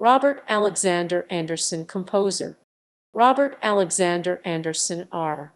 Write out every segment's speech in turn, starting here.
Robert Alexander Anderson, composer. Robert Alexander Anderson, R.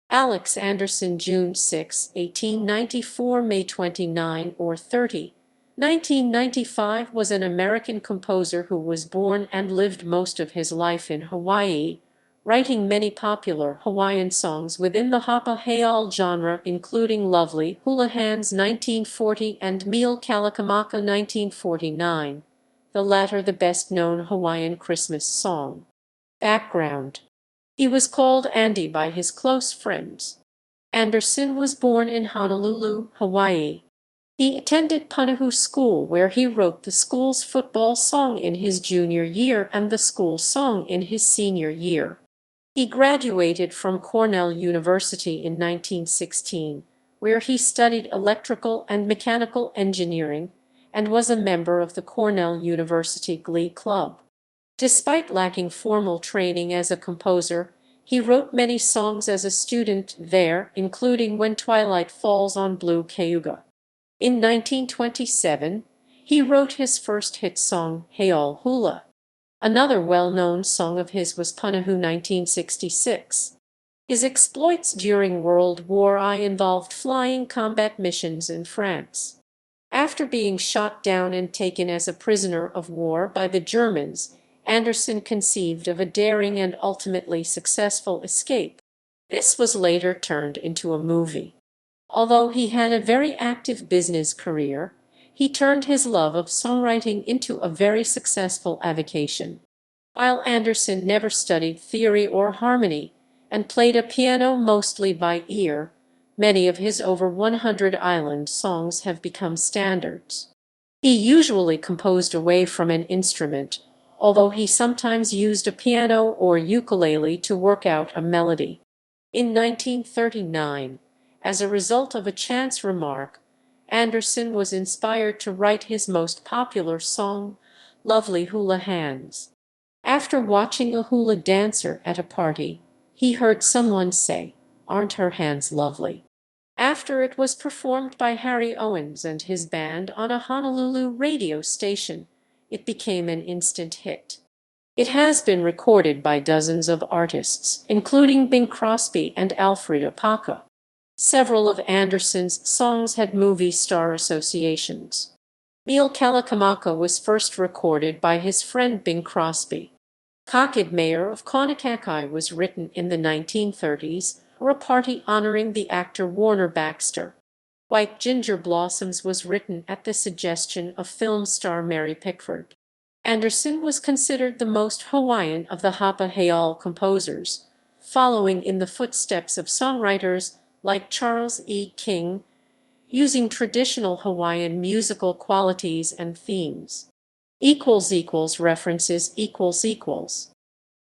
Alex Anderson, June 6, 1894 – May 29 or 30, 1995, was an American composer who was born and lived most of his life in Hawaii, writing many popular Hawaiian songs within the Hapa haole genre, including Lovely, Hula Hands 1940 and Mele Kalikimaka 1949, the latter the best-known Hawaiian Christmas song. Background: he was called Andy by his close friends. Anderson was born in Honolulu, Hawaii. He attended Punahou School, where he wrote the school's football song in his junior year and the school song in his senior year. He graduated from Cornell University in 1916, where he studied electrical and mechanical engineering and was a member of the Cornell University Glee Club. Despite lacking formal training as a composer, he wrote many songs as a student there, including When Twilight Falls on Blue Cayuga. In 1927, he wrote his first hit song, Haole Hula. Another well-known song of his was Punahou 1966. His exploits during World War I involved flying combat missions in France. After being shot down and taken as a prisoner of war by the Germans, Anderson conceived of a daring and ultimately successful escape. This was later turned into a movie. Although he had a very active business career, he turned his love of songwriting into a very successful avocation. While Anderson never studied theory or harmony and played a piano mostly by ear, many of his over 100 island songs have become standards. He usually composed away from an instrument, although he sometimes used a piano or ukulele to work out a melody. In 1939, as a result of a chance remark, Anderson was inspired to write his most popular song, Lovely Hula Hands. After watching a hula dancer at a party, he heard someone say, "Aren't her hands lovely?" After it was performed by Harry Owens and his band on a Honolulu radio station, it became an instant hit. It has been recorded by dozens of artists, including Bing Crosby and Alfreda Paca. Several of Anderson's songs had movie star associations. Mele Kalikimaka was first recorded by his friend Bing Crosby. Kakid Mayor of Kaunakakai was written in the 1930s for a party honoring the actor Warner Baxter. White Ginger Blossoms was written at the suggestion of film star Mary Pickford. Anderson was considered the most Hawaiian of the Hapa haole composers, following in the footsteps of songwriters like Charles E. King, using traditional Hawaiian musical qualities and themes. References